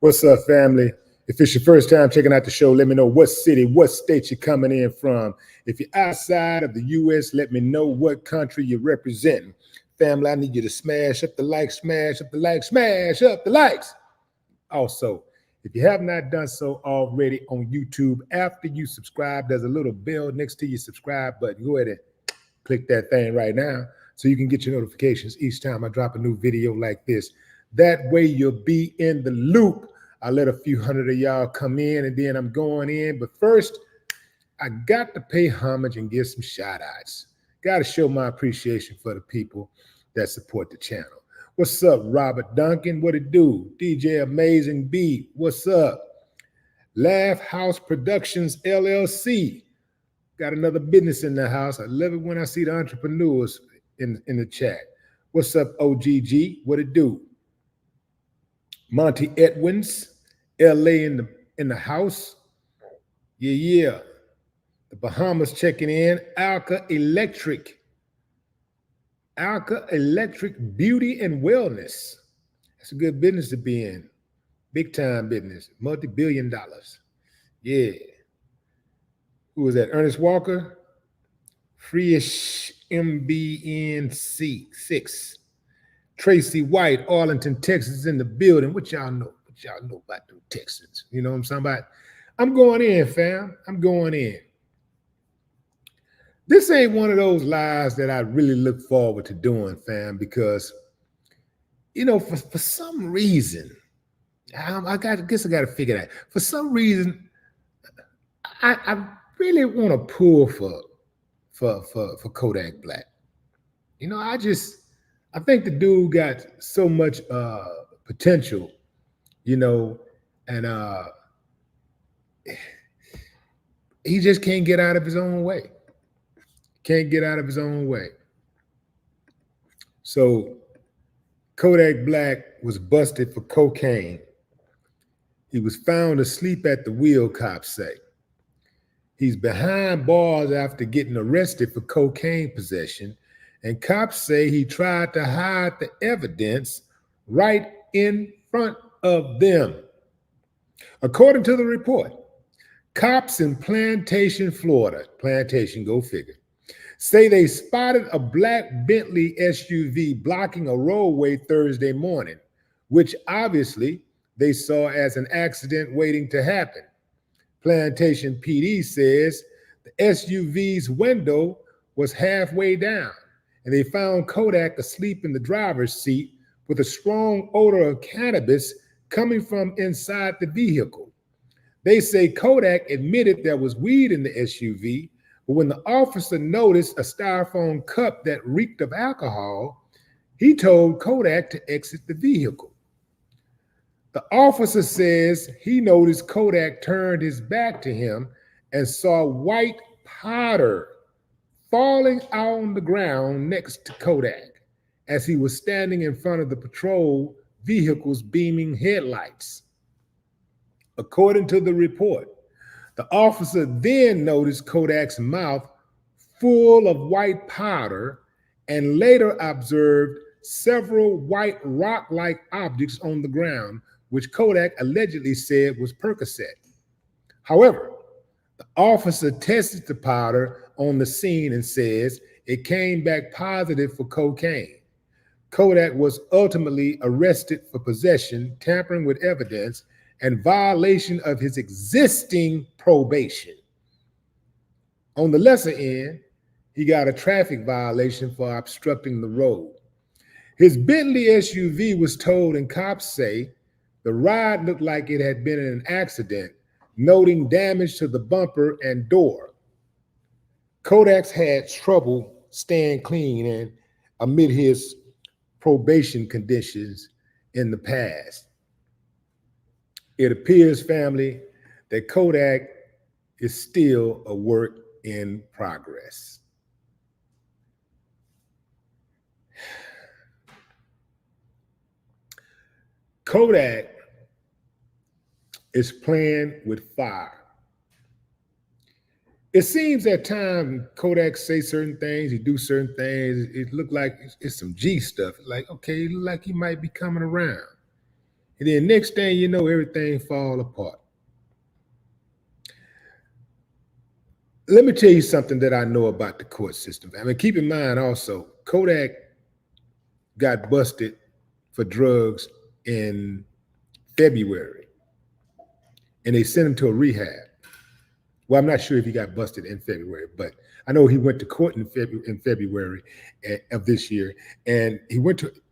What's up, family? If it's your first time checking out the show, let me know what city, what state you're coming in from. If you're outside of the U.S., let me know what country you're representing. Family, I need you to smash up the like, smash up the like, smash up the likes. Also, if you have not done so already on YouTube, after you subscribe, there's a little bell next to your subscribe button. Go ahead and click that thing right now so you can get your notifications each time I drop a new video like this. That way you'll be in the loop. I'll let a few hundred of y'all come in and then I'm going in. But first, I got to pay homage and give some shout outs. Got to show my appreciation for the people that support the channel. What's up, Robert Duncan? What it do? DJ Amazing B, what's up? Laugh House Productions LLC. Got another business in the house. I love it when I see the entrepreneurs in the chat. What's up, OGG? What it do? Monty Edwins, LA in the house. Yeah. The Bahamas checking in. Alka Electric Beauty and Wellness. That's a good business to be in. Big time business. Multi-billion dollars. Yeah. Who was that? Ernest Walker? Freeish MBNC6. Tracy White, Arlington, Texas, in the building. What y'all know? What y'all know about the Texans? You know what I'm talking about? I'm going in, fam. I'm going in. This ain't one of those lives that I really look forward to doing, fam, because, you know, for some reason, I guess I got to figure that. For some reason, I really want to pull for Kodak Black. You know, I think the dude got so much potential, you know, and he just can't get out of his own way. Can't get out of his own way. So Kodak Black was busted for cocaine. He was found asleep at the wheel, cops say. He's behind bars after getting arrested for cocaine possession, and cops say he tried to hide the evidence right in front of them. According to the report, cops in Plantation, Florida, Plantation, go figure, say they spotted a black Bentley SUV blocking a roadway Thursday morning, which obviously they saw as an accident waiting to happen. Plantation PD says the SUV's window was halfway down, and they found Kodak asleep in the driver's seat with a strong odor of cannabis coming from inside the vehicle. They say Kodak admitted there was weed in the SUV, but when the officer noticed a styrofoam cup that reeked of alcohol, he told Kodak to exit the vehicle. The officer says he noticed Kodak turned his back to him and saw white powder falling on the ground next to Kodak as he was standing in front of the patrol vehicle's beaming headlights. According to the report, the officer then noticed Kodak's mouth full of white powder and later observed several white rock-like objects on the ground, which Kodak allegedly said was Percocet. However, the officer tested the powder on the scene and says it came back positive for cocaine. Kodak was ultimately arrested for possession, tampering with evidence, and violation of his existing probation. On the lesser end, he got a traffic violation for obstructing the road. His Bentley SUV was towed, and cops say the ride looked like it had been in an accident, noting damage to the bumper and door. Kodak's had trouble staying clean and amid his probation conditions in the past. It appears, family, that Kodak is still a work in progress. Kodak is playing with fire. It seems at times Kodak say certain things, he do certain things. It look like it's some G stuff. Like, okay, it look like he might be coming around. And then next thing you know, everything fall apart. Let me tell you something that I know about the court system. I mean, keep in mind also, Kodak got busted for drugs in February, and they sent him to a rehab. Well, I'm not sure if he got busted in February, but I know he went to court in February of this year, and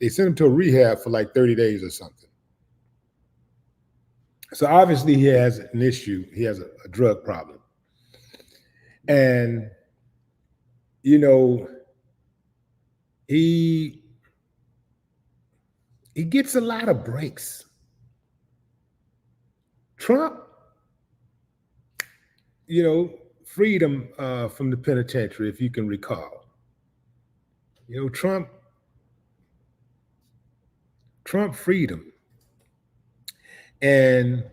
they sent him to a rehab for like 30 days or something. So obviously he has an issue. He has a drug problem. And, you know, he gets a lot of breaks. Trump, you know, freedom from the penitentiary, if you can recall. You know, Trump freed him and,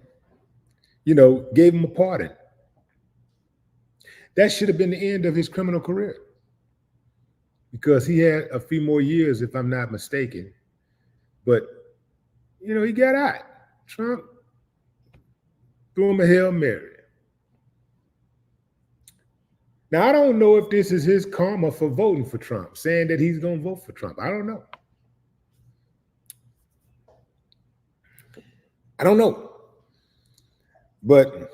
you know, gave him a pardon. That should have been the end of his criminal career because he had a few more years, if I'm not mistaken. But, you know, he got out. Trump threw him a Hail Mary. Now, I don't know if this is his karma for voting for Trump, saying that he's going to vote for Trump. I don't know. But,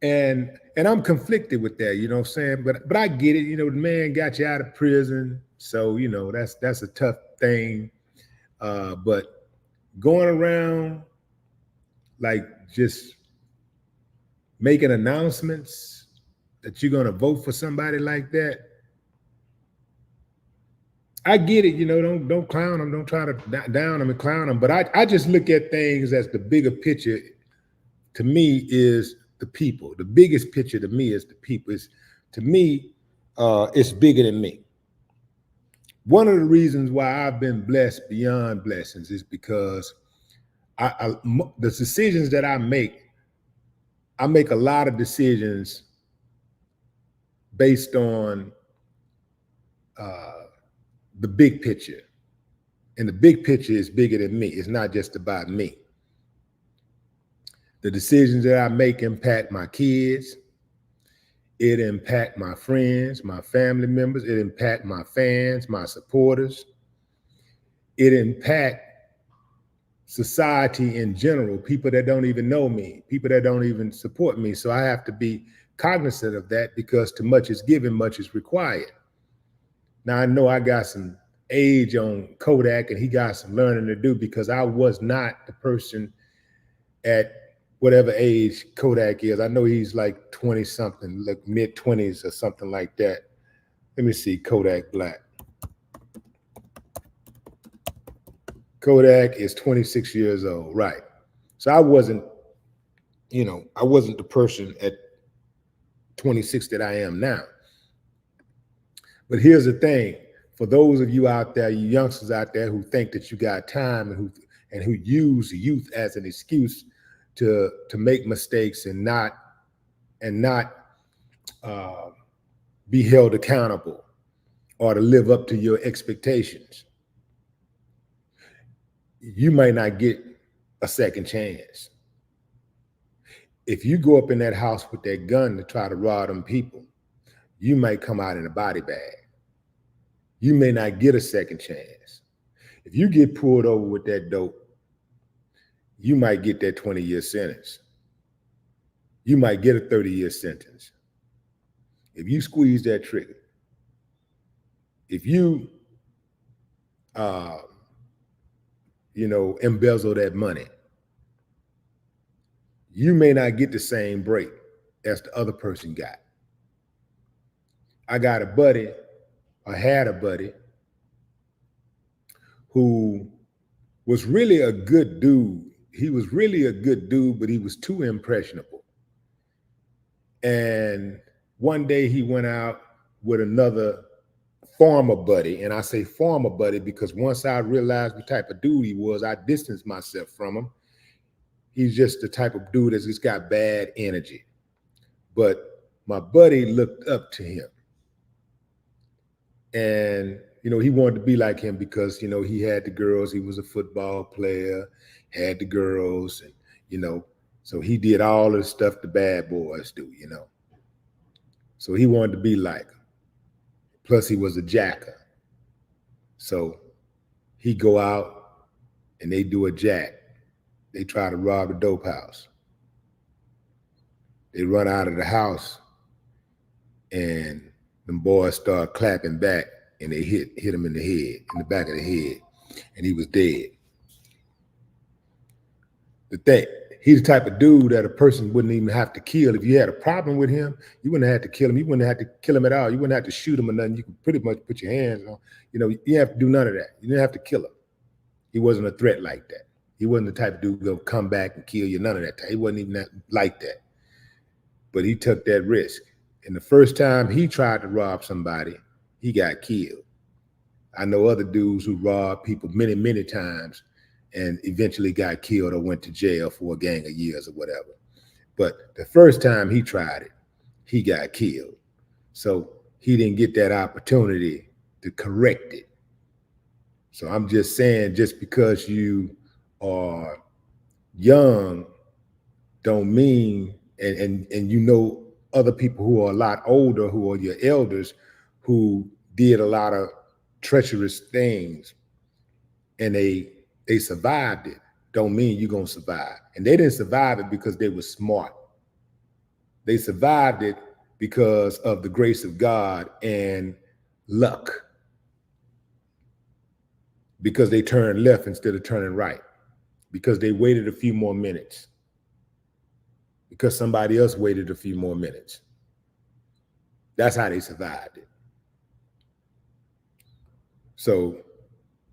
and I'm conflicted with that, you know what I'm saying? But I get it. You know, the man got you out of prison. So, you know, that's a tough thing. But going around like just making announcements that you're going to vote for somebody like that, I get it. You know, don't clown them. Don't try to down them and clown them. But I just look at things as the bigger picture. To me, is the people. The biggest picture to me is the people. To me, it's bigger than me. One of the reasons why I've been blessed beyond blessings is because the decisions that I make a lot of decisions based on the big picture. And the big picture is bigger than me. It's not just about me. The decisions that I make impact my kids. It impact my friends, my family members. It impact my fans, my supporters. It impact society in general, people that don't even know me, people that don't even support me. So I have to be cognizant of that because too much is given, much is required. Now, I know I got some age on Kodak and he got some learning to do because I was not the person at whatever age Kodak is. I know he's like 20 something, like mid 20s or something like that. Let me see, Kodak Black. Kodak is 26 years old, right? So I wasn't the person at 26 that I am now. But here's the thing, for those of you out there, you youngsters out there who think that you got time and who use youth as an excuse to make mistakes and not be held accountable or to live up to your expectations, you might not get a second chance. If you go up in that house with that gun to try to rob them people, you might come out in a body bag. You may not get a second chance. If you get pulled over with that dope, you might get that 20-year sentence. You might get a 30-year sentence. If you squeeze that trigger, if you, embezzle that money, you may not get the same break as the other person got. I got a buddy, or had a buddy, who was really a good dude. He was really a good dude, but he was too impressionable. And one day he went out with another former buddy, and I say former buddy because once I realized the type of dude he was, I distanced myself from him. He's just the type of dude that's just got bad energy. But my buddy looked up to him. And he wanted to be like him because, he had the girls. He was a football player, had the girls, and, so he did all of the stuff the bad boys do, So he wanted to be like him. Plus, he was a jacker. So he go out and they do a jack. They try to rob a dope house. They run out of the house, and them boys start clapping back, and they hit him in the back of the head, and he was dead. The thing, he's the type of dude that a person wouldn't even have to kill. If you had a problem with him, you wouldn't have to kill him. You wouldn't have to kill him at all. You wouldn't have to shoot him or nothing. You could pretty much put your hands on. You didn't have to do none of that. You didn't have to kill him. He wasn't a threat like that. He wasn't the type of dude who's gonna come back and kill you. None of that. He wasn't even like that. But he took that risk. And the first time he tried to rob somebody, he got killed. I know other dudes who robbed people many, many times and eventually got killed or went to jail for a gang of years or whatever. But the first time he tried it, he got killed. So he didn't get that opportunity to correct it. So I'm just saying, just because you are young don't mean, and other people who are a lot older, who are your elders, who did a lot of treacherous things and they survived it, don't mean you're gonna survive. And they didn't survive it because they were smart. They survived it because of the grace of God and luck. Because they turned left instead of turning right. Because they waited a few more minutes. Because somebody else waited a few more minutes. That's how they survived it. So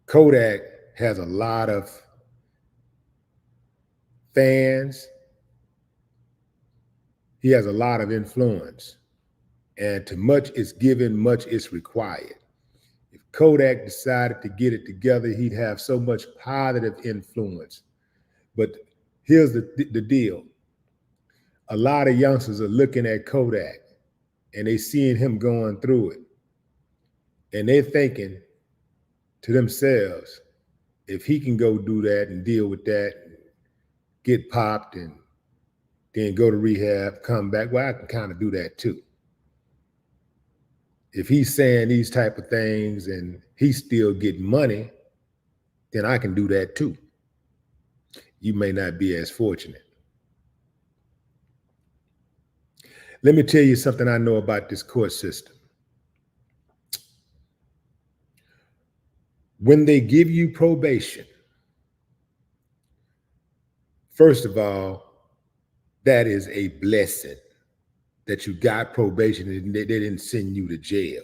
Kodak has a lot of fans. He has a lot of influence. And to much is given, much is required. If Kodak decided to get it together, he'd have so much positive influence. But here's the deal. A lot of youngsters are looking at Kodak and they seeing him going through it. And they're thinking to themselves, if he can go do that and deal with that, and get popped and then go to rehab, come back, well, I can kind of do that too. If he's saying these type of things and he's still getting money, then I can do that too. You may not be as fortunate. Let me tell you something I know about this court system. When they give you probation, first of all, that is a blessing that you got probation and they didn't send you to jail.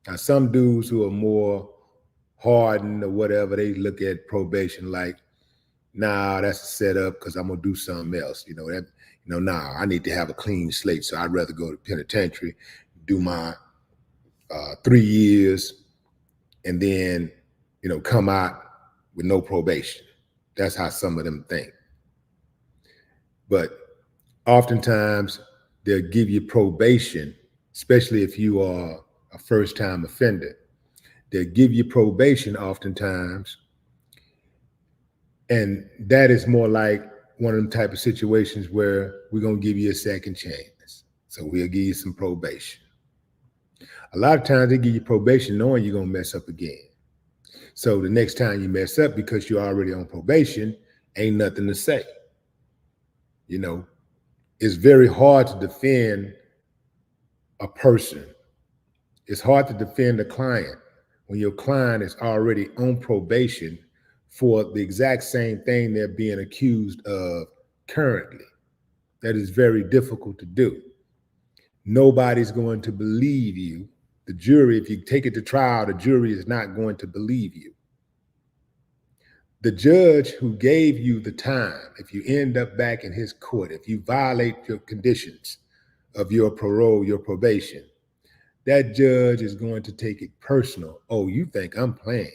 Now, some dudes who are more hardened or whatever, they look at probation like, nah, that's a setup because I'm gonna do something else. Nah, I need to have a clean slate. So I'd rather go to penitentiary, do my 3 years, and then, come out with no probation. That's how some of them think. But oftentimes they'll give you probation, especially if you are a first-time offender. They'll give you probation oftentimes, and that is more like one of them type of situations where we're going to give you a second chance. So we'll give you some probation. A lot of times they give you probation knowing you're going to mess up again. So the next time you mess up, because you're already on probation, ain't nothing to say. It's very hard to defend a person. It's hard to defend a client when your client is already on probation for the exact same thing they're being accused of currently. That is very difficult to do. Nobody's going to believe you. The jury, if you take it to trial, the jury is not going to believe you. The judge who gave you the time, if you end up back in his court, if you violate your conditions of your parole, your probation, that judge is going to take it personal. Oh, you think I'm playing?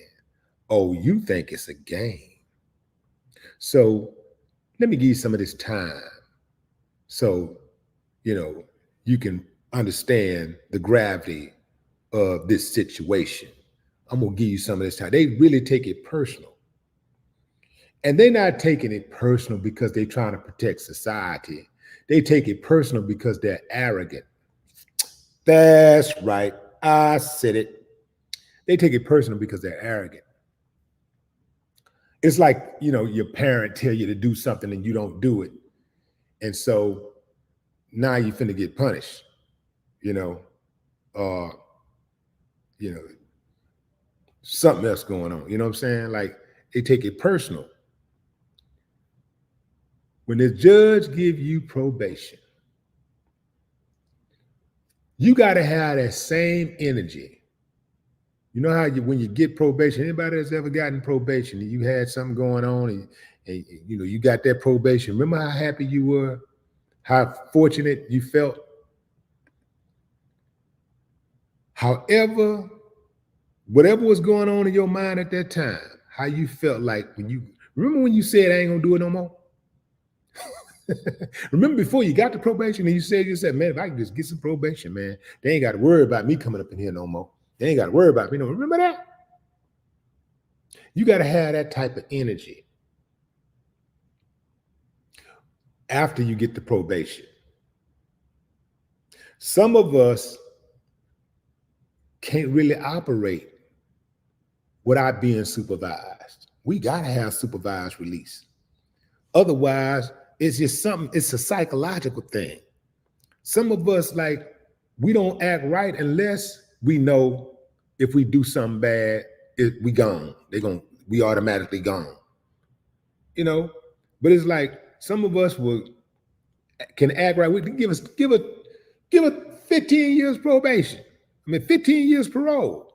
Oh, you think it's a game? So let me give you some of this time so, you can understand the gravity of this situation. I'm gonna give you some of this time. They really take it personal. And they're not taking it personal because they're trying to protect society. They take it personal because they're arrogant. That's right. I said it. They take it personal because they're arrogant. It's like, your parent tell you to do something and you don't do it. And so now you finna get punished, something else going on. You know what I'm saying? Like, they take it personal. When the judge give you probation, you got to have that same energy. You know how when you get probation, anybody that's ever gotten probation, and you had something going on and you got that probation, remember how happy you were, how fortunate you felt? However, whatever was going on in your mind at that time, how you felt like remember when you said, I ain't gonna do it no more? Remember before you got the probation and you said, man, if I can just get some probation, man, they ain't got to worry about me coming up in here no more. They ain't got to worry about me no more. Remember that? You got to have that type of energy after you get the probation. Some of us can't really operate without being supervised. We got to have supervised release. Otherwise, it's just something, it's a psychological thing. Some of us, we don't act right unless we know if we do something bad, we gone. We automatically gone. But it's like some of us can act right. We can give a 15 years probation. 15 years parole.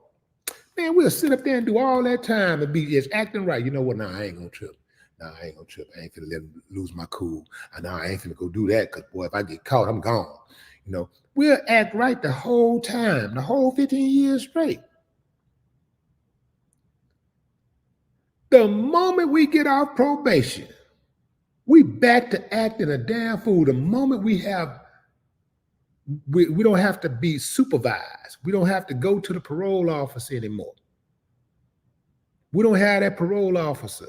Man, we'll sit up there and do all that time and be just acting right. You know what? Nah, I ain't gonna trip. Nah, I ain't gonna trip. I ain't finna let him lose my cool. I ain't finna go do that because, boy, if I get caught, I'm gone. We'll act right the whole time, the whole 15 years straight. The moment we get off probation, we back to acting a damn fool. The moment we don't have to be supervised. We don't have to go to the parole office anymore. We don't have that parole officer.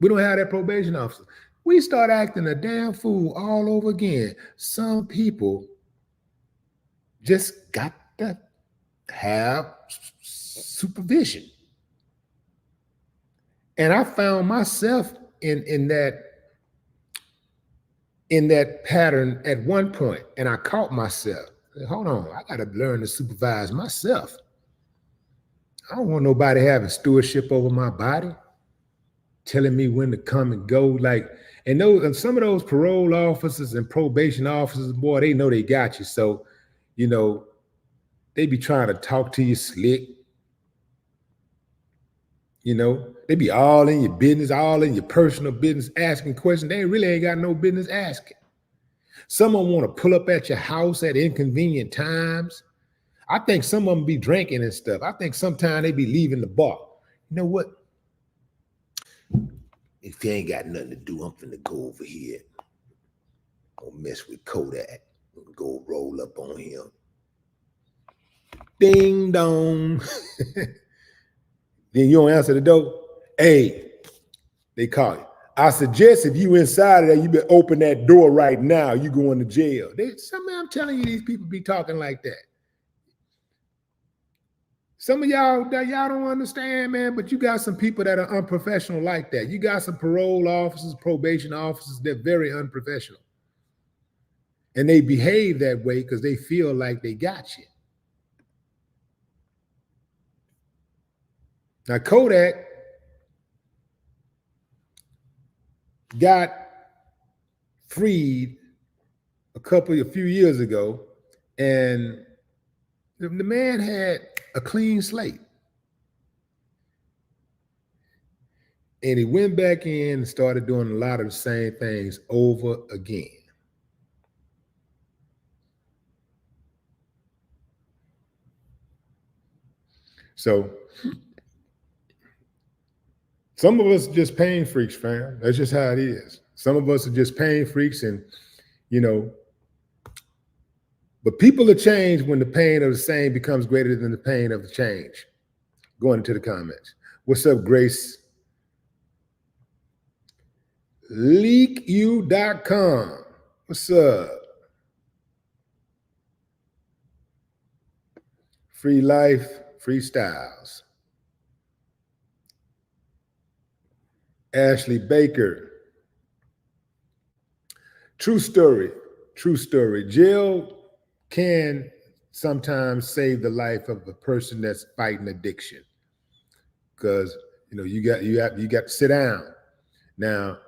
We don't have that probation officer. We start acting a damn fool all over again. Some people just got to have supervision. And I found myself in that pattern at one point, and I caught myself. Hold on, I got to learn to supervise myself. I don't want nobody having stewardship over my body, telling me when to come and go. And some of those parole officers and probation officers, boy, they know they got you. So, they be trying to talk to you slick. They be all in your business, all in your personal business, asking questions they really ain't got no business asking. Someone want to pull up at your house at inconvenient times. I think some of them be drinking and stuff. I think sometimes they be leaving the bar. You know what? If you ain't got nothing to do, I'm finna go over here. Go mess with KODAK. Go roll up on him. Ding dong. Then you don't answer the door. Hey, they call you. I suggest if you inside of there, you better open that door right now. You going to jail. I'm telling you, these people be talking like that. Some of y'all don't understand, man, but you got some people that are unprofessional like that. You got some parole officers, probation officers, they're very unprofessional. And they behave that way because they feel like they got you. Now, KODAK got freed a few years ago, and the man had a clean slate. And he went back in and started doing a lot of the same things over again. So some of us are just pain freaks, fam. That's just how it is. Some of us are just pain freaks, and but people are changed when the pain of the same becomes greater than the pain of the change. Going into the comments. What's up, Grace? LeakU.com. What's up? Free life, freestyles. Ashley Baker. True story. True story. Jail can sometimes save the life of a person that's fighting addiction, because you got to sit down. Now,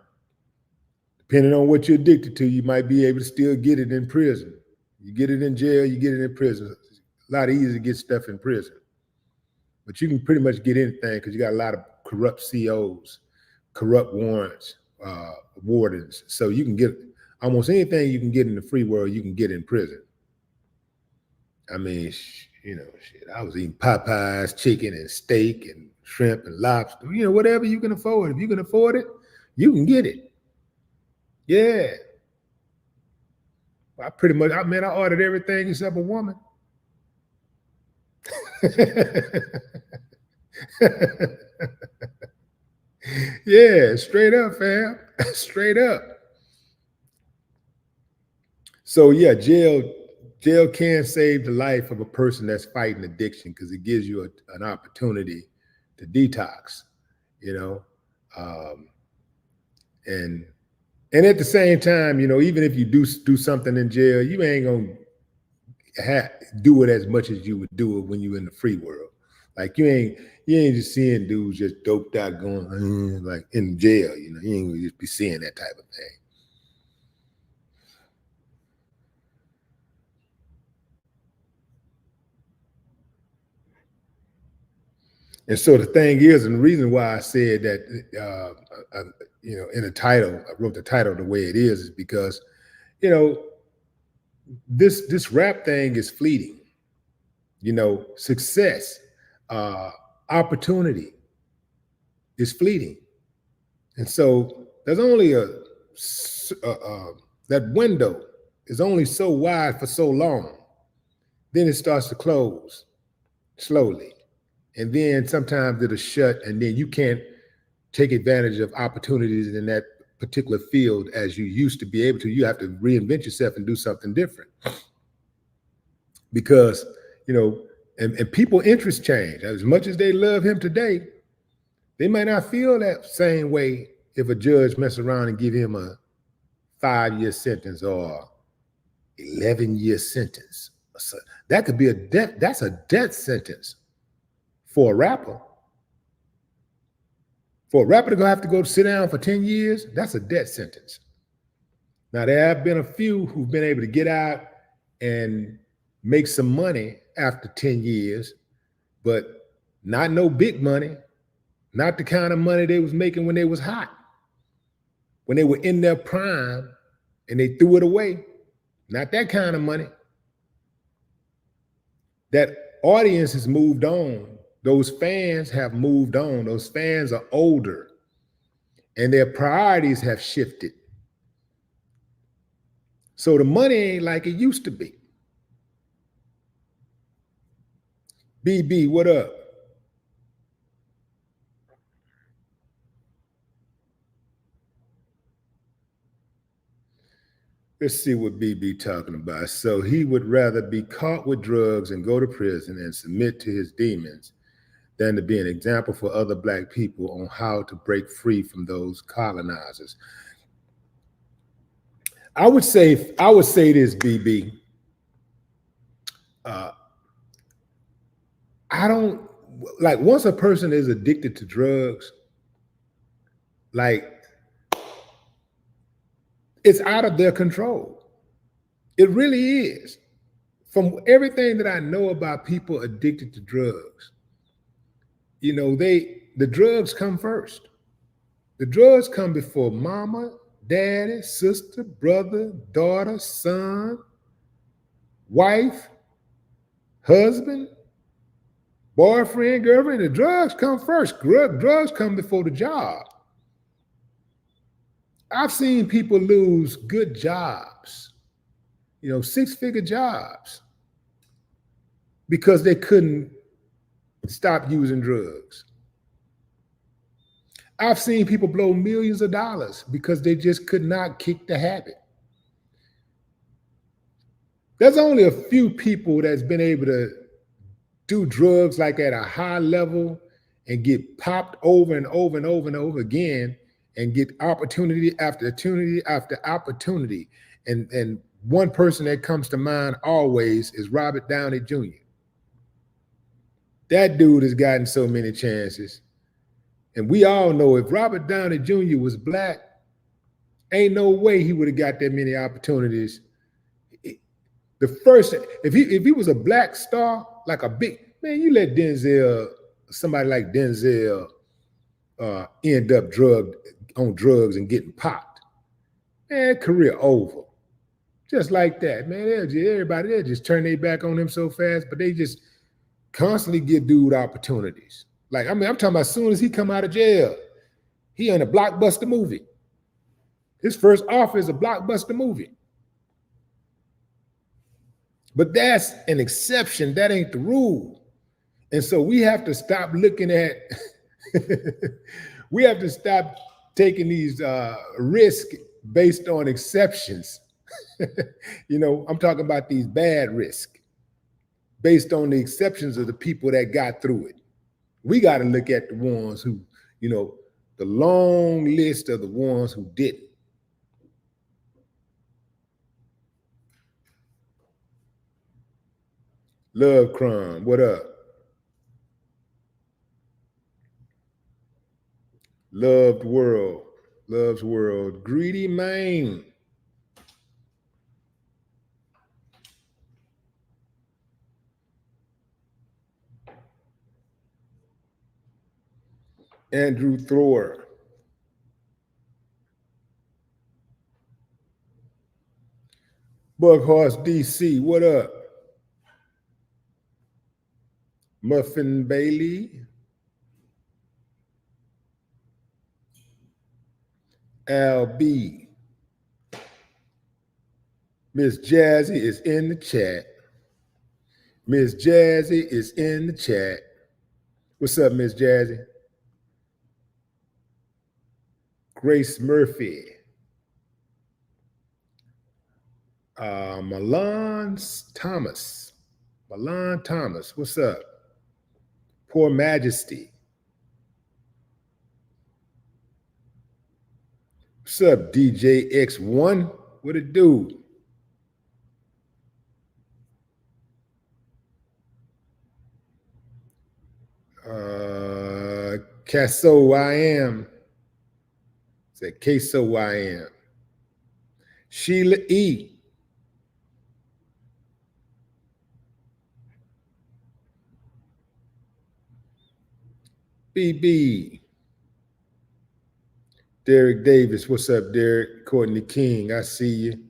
depending on what you're addicted to, you might be able to still get it in prison. You get it in jail, you get it in prison. It's a lot easier to get stuff in prison, but you can pretty much get anything because you got a lot of corrupt COs, corrupt warrants, wardens. So you can get almost anything you can get in the free world, you can get in prison. I mean, I was eating Popeyes, chicken and steak and shrimp and lobster, whatever you can afford. If you can afford it, you can get it. Yeah. I ordered everything except a woman. Yeah, straight up, fam. Straight up. So yeah, jail can save the life of a person that's fighting addiction, because it gives you an opportunity to detox, and at the same time, even if you do something in jail, you ain't gonna do it as much as you would do it when you're in the free world. Like you ain't just seeing dudes just doped out going like in jail. You ain't gonna just be seeing that type of thing. And so the thing is, and the reason why I said that, in the title, I wrote the title the way it is because, this rap thing is fleeting. Success, opportunity is fleeting. And so there's only that window is only so wide for so long. Then it starts to close slowly. And then sometimes it'll shut, and then you can't take advantage of opportunities in that particular field as you used to be able to. You have to reinvent yourself and do something different. Because, and people interest change. As much as they love him today, they might not feel that same way if a judge mess around and give him a 5-year sentence or 11-year sentence. So that could be that's a death sentence for a rapper. For a rapper to have to go sit down for 10 years, that's a death sentence. Now, there have been a few who've been able to get out and make some money after 10 years, but not no big money, not the kind of money they was making when they was hot, when they were in their prime and they threw it away. Not that kind of money. That audience has moved on. Those fans have moved on. Those fans are older and their priorities have shifted. So the money ain't like it used to be. BB, what up? Let's see what BB talking about. So he would rather be caught with drugs and go to prison and submit to his demons than to be an example for other Black people on how to break free from those colonizers. I would say this, BB. I don't like, once a person is addicted to drugs, like, it's out of their control. It really is. From everything that I know about people addicted to drugs, the drugs come first. The drugs come before mama, daddy, sister, brother, daughter, son, wife, husband, boyfriend, girlfriend. The drugs come first. Drugs come before the job. I've seen people lose good jobs, 6-figure jobs, because they couldn't stop using drugs. I've seen people blow millions of dollars because they just could not kick the habit. There's only a few people that's been able to do drugs like at a high level and get popped over and over and over and over again and get opportunity after opportunity after opportunity. And one person that comes to mind always is Robert Downey Jr. That dude has gotten so many chances. And we all know if Robert Downey Jr. was black, ain't no way he would have got that many opportunities. The first, if he was a black star, like a big man, you let Denzel, somebody like Denzel, end up on drugs and getting popped, man, career over, just like that, man. They'll just turn their back on him so fast, but they just constantly give dude opportunities. Like, I mean, I'm talking about as soon as he come out of jail, he in a blockbuster movie. His first offer is a blockbuster movie. But that's an exception. That ain't the rule. And so we have to stop looking at, we have to stop taking these risks based on exceptions. You know, I'm talking about these bad risks based on the exceptions of the people that got through it. We got to look at the ones who, you know, the long list of the ones who didn't. Love Crumb, what up? Loved World, Loves World, Greedy Man. Andrew Thor. Bughorse DC, what up? Muffin Bailey. Al B. Miss Jazzy is in the chat. Miss Jazzy is in the chat. What's up, Miss Jazzy? Grace Murphy. Milan Thomas. Milan Thomas, what's up? Poor Majesty. What's up, DJ X1? What it do? Queso I am. Said Queso I am. Sheila E. BB. Derek Davis. What's up, Derek? Courtney King. I see you.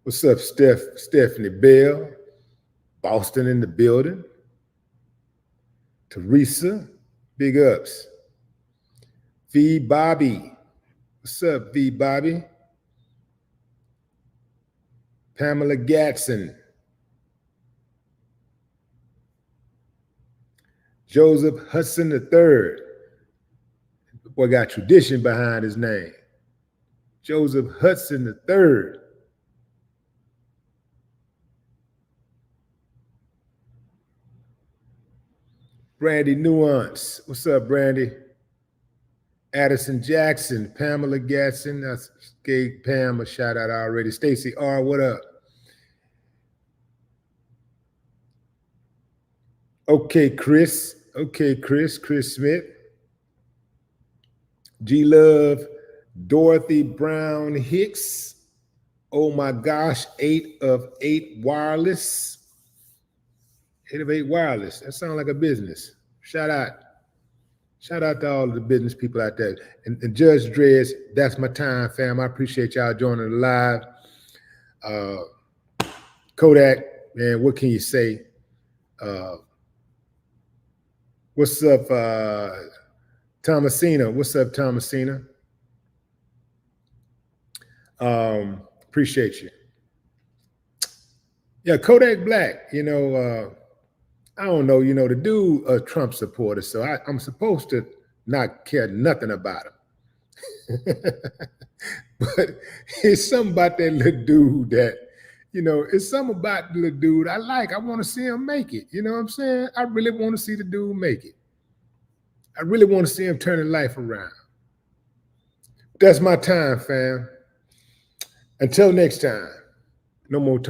What's up, Stephanie Bell? Boston in the building. Teresa. Big ups. V Bobby. What's up, V Bobby? Pamela Gatson. Joseph Hudson III. Boy got tradition behind his name. Joseph Hudson III. Brandy Nuance. What's up, Brandy? Addison Jackson, Pamela Gatson. I gave Pam a shout out already. Stacy R, what up? Okay, Chris. Chris Smith. G Love, Dorothy Brown Hicks. Oh my gosh, 8 of 8 wireless. 8 of 8 wireless. That sounds like a business. Shout out. Shout out to all of the business people out there. And Judge Drez, that's my time, fam. I appreciate y'all joining the live. Kodak, man, what can you say? What's up, Thomasina, what's up, Thomasina? Appreciate you. Yeah, Kodak Black, I don't know, the dude a Trump supporter, so I'm supposed to not care nothing about him. But it's something about that little dude that, it's something about the little dude I like. I want to see him make it. You know what I'm saying? I really want to see the dude make it. I really want to see him turning life around. That's my time, fam. Until next time, no more talk.